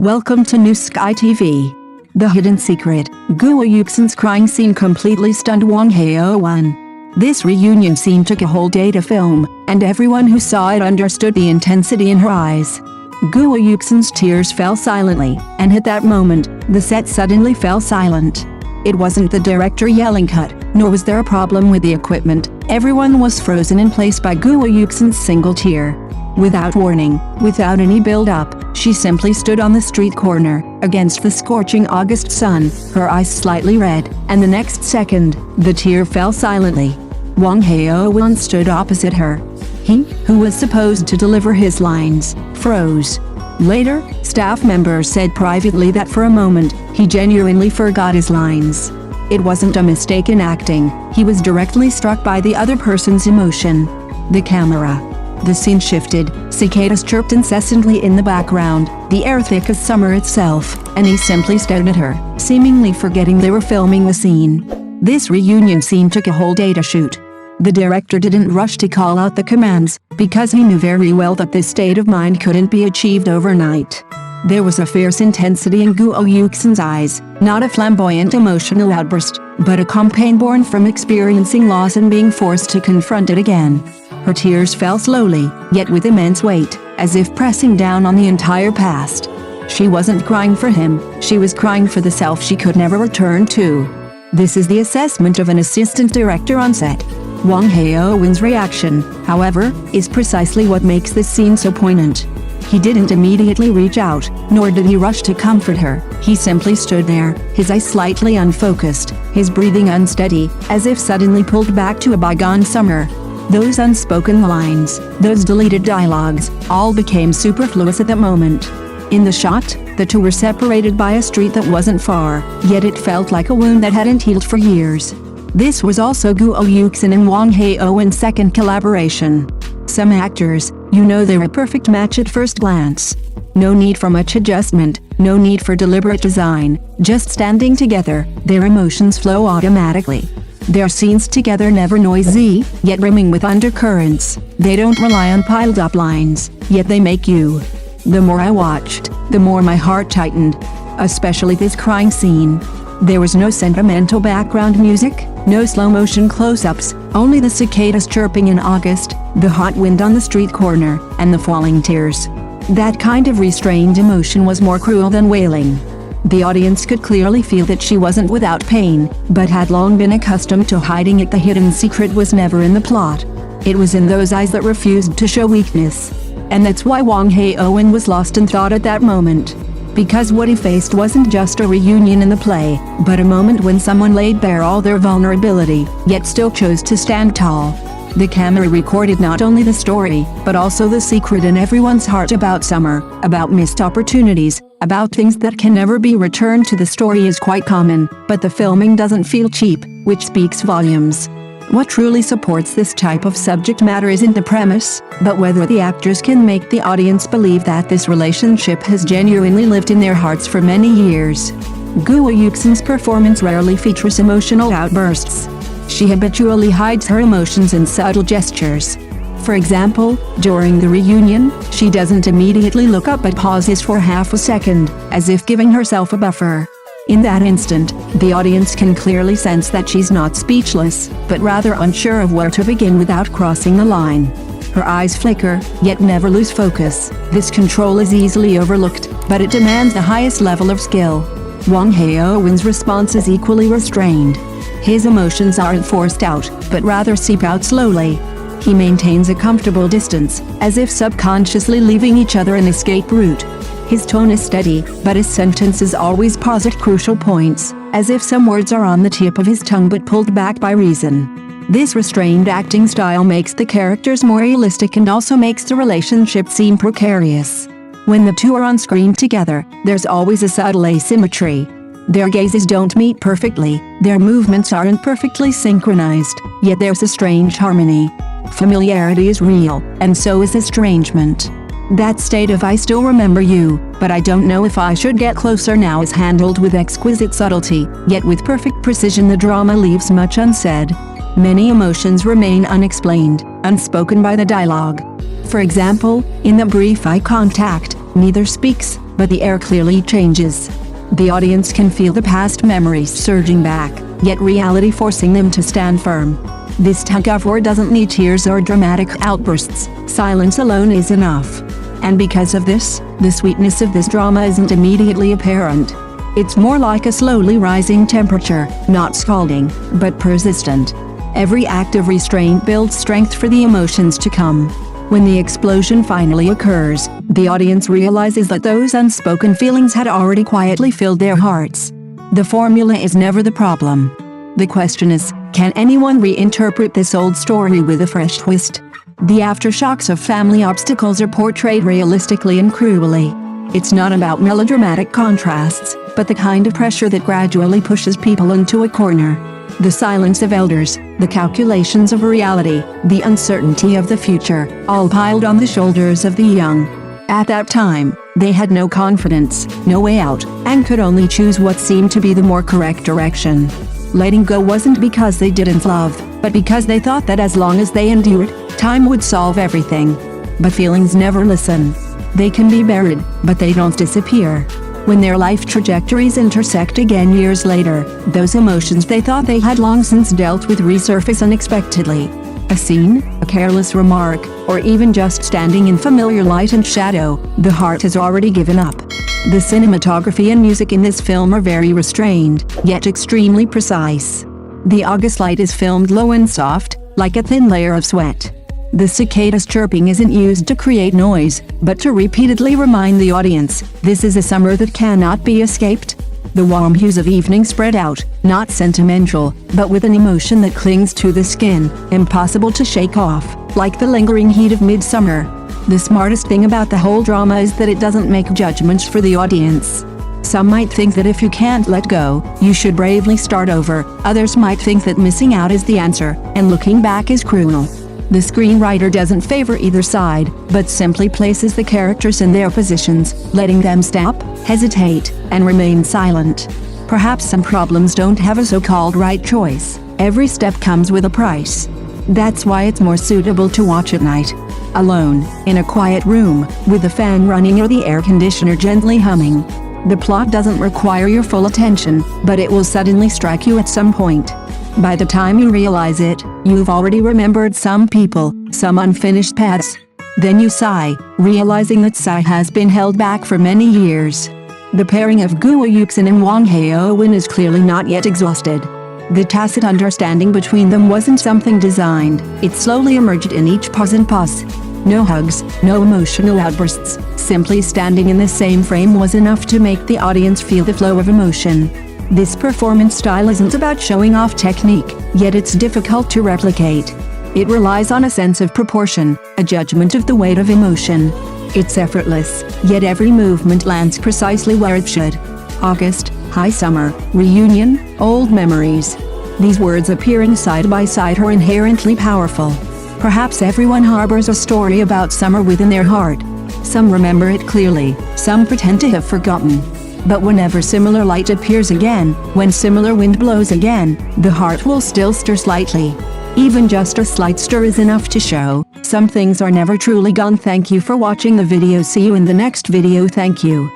Welcome to New Sky TV. The Hidden Secret, Guo Yuxin's crying scene completely stunned Huang Haowen. This reunion scene took a whole day to film, and everyone who saw it understood the intensity in her eyes. Guo Yuxin's tears fell silently, and at that moment, the set suddenly fell silent. It wasn't the director yelling cut, nor was there a problem with the equipment. Everyone was frozen in place by Guo Yuxin's single tear. Without warning, without any build-up, she simply stood on the street corner, against the scorching August sun, her eyes slightly red, and the next second, the tear fell silently. Huang Haowen stood opposite her. He, who was supposed to deliver his lines, froze. Later, staff members said privately that for a moment, he genuinely forgot his lines. It wasn't a mistake in acting, he was directly struck by the other person's emotion. The camera. The scene shifted, cicadas chirped incessantly in the background, the air thick as summer itself, and he simply stared at her, seemingly forgetting they were filming the scene. This reunion scene took a whole day to shoot. The director didn't rush to call out the commands, because he knew very well that this state of mind couldn't be achieved overnight. There was a fierce intensity in Guo Yuxin's eyes, not a flamboyant emotional outburst, but a calm pain born from experiencing loss and being forced to confront it again. Her tears fell slowly, yet with immense weight, as if pressing down on the entire past. She wasn't crying for him, she was crying for the self she could never return to. This is the assessment of an assistant director on set. Huang Haowen's reaction, however, is precisely what makes this scene so poignant. He didn't immediately reach out, nor did he rush to comfort her. He simply stood there, his eyes slightly unfocused, his breathing unsteady, as if suddenly pulled back to a bygone summer. Those unspoken lines, those deleted dialogues, all became superfluous at that moment. In the shot, the two were separated by a street that wasn't far, yet it felt like a wound that hadn't healed for years. This was also Guo Yuxin and Huang Haowen's second collaboration. Some actors, they're a perfect match at first glance. No need for much adjustment, no need for deliberate design, just standing together, their emotions flow automatically. Their scenes together never noisy, yet brimming with undercurrents. They don't rely on piled-up lines, yet they make you. The more I watched, the more my heart tightened. Especially this crying scene. There was no sentimental background music, no slow-motion close-ups, only the cicadas chirping in August, the hot wind on the street corner, and the falling tears. That kind of restrained emotion was more cruel than wailing. The audience could clearly feel that she wasn't without pain, but had long been accustomed to hiding it. The hidden secret was never in the plot. It was in those eyes that refused to show weakness. And that's why Huang Haowen was lost in thought at that moment. Because what he faced wasn't just a reunion in the play, but a moment when someone laid bare all their vulnerability, yet still chose to stand tall. The camera recorded not only the story, but also the secret in everyone's heart about summer, about missed opportunities, about things that can never be returned to. The story is quite common, but the filming doesn't feel cheap, which speaks volumes. What truly supports this type of subject matter isn't the premise, but whether the actors can make the audience believe that this relationship has genuinely lived in their hearts for many years. Guo Yuxin's performance rarely features emotional outbursts. She habitually hides her emotions in subtle gestures. For example, during the reunion, she doesn't immediately look up but pauses for half a second, as if giving herself a buffer. In that instant, the audience can clearly sense that she's not speechless, but rather unsure of where to begin without crossing the line. Her eyes flicker, yet never lose focus. This control is easily overlooked, but it demands the highest level of skill. Huang Haowen's response is equally restrained. His emotions aren't forced out, but rather seep out slowly. He maintains a comfortable distance, as if subconsciously leaving each other an escape route. His tone is steady, but his sentences always pause at crucial points, as if some words are on the tip of his tongue but pulled back by reason. This restrained acting style makes the characters more realistic and also makes the relationship seem precarious. When the two are on screen together, there's always a subtle asymmetry. Their gazes don't meet perfectly, their movements aren't perfectly synchronized, yet there's a strange harmony. Familiarity is real, and so is estrangement. That state of "I still remember you, but I don't know if I should get closer now" is handled with exquisite subtlety, yet with perfect precision. The drama leaves much unsaid. Many emotions remain unexplained, unspoken by the dialogue. For example, in the brief eye contact, neither speaks, but the air clearly changes. The audience can feel the past memories surging back, yet reality forcing them to stand firm. This tug-of-war doesn't need tears or dramatic outbursts, silence alone is enough. And because of this, the sweetness of this drama isn't immediately apparent. It's more like a slowly rising temperature, not scalding, but persistent. Every act of restraint builds strength for the emotions to come. When the explosion finally occurs, the audience realizes that those unspoken feelings had already quietly filled their hearts. The formula is never the problem. The question is, can anyone reinterpret this old story with a fresh twist? The aftershocks of family obstacles are portrayed realistically and cruelly. It's not about melodramatic contrasts, but the kind of pressure that gradually pushes people into a corner. The silence of elders, the calculations of reality, the uncertainty of the future, all piled on the shoulders of the young. At that time, they had no confidence, no way out, and could only choose what seemed to be the more correct direction. Letting go wasn't because they didn't love, but because they thought that as long as they endured, time would solve everything. But feelings never listen. They can be buried, but they don't disappear. When their life trajectories intersect again years later, those emotions they thought they had long since dealt with resurface unexpectedly. A scene, a careless remark, or even just standing in familiar light and shadow, the heart has already given up. The cinematography and music in this film are very restrained, yet extremely precise. The August light is filmed low and soft, like a thin layer of sweat. The cicadas chirping isn't used to create noise, but to repeatedly remind the audience, this is a summer that cannot be escaped. The warm hues of evening spread out, not sentimental, but with an emotion that clings to the skin, impossible to shake off, like the lingering heat of midsummer. The smartest thing about the whole drama is that it doesn't make judgments for the audience. Some might think that if you can't let go, you should bravely start over. Others might think that missing out is the answer, and looking back is cruel. The screenwriter doesn't favor either side, but simply places the characters in their positions, letting them stop, hesitate, and remain silent. Perhaps some problems don't have a so-called right choice. Every step comes with a price. That's why it's more suitable to watch at night. Alone, in a quiet room, with the fan running or the air conditioner gently humming. The plot doesn't require your full attention, but it will suddenly strike you at some point. By the time you realize it, you've already remembered some people, some unfinished paths. Then you sigh, realizing that sigh has been held back for many years. The pairing of Guo Yuxin and Huang Haowen is clearly not yet exhausted. The tacit understanding between them wasn't something designed, it slowly emerged in each pause and pause. No hugs, no emotional outbursts, simply standing in the same frame was enough to make the audience feel the flow of emotion. This performance style isn't about showing off technique, yet it's difficult to replicate. It relies on a sense of proportion, a judgment of the weight of emotion. It's effortless, yet every movement lands precisely where it should. August, high summer, reunion, old memories. These words appearing side by side are inherently powerful. Perhaps everyone harbors a story about summer within their heart. Some remember it clearly, some pretend to have forgotten. But whenever similar light appears again, when similar wind blows again, the heart will still stir slightly. Even just a slight stir is enough to show, some things are never truly gone. Thank you for watching the video. See you in the next video. Thank you.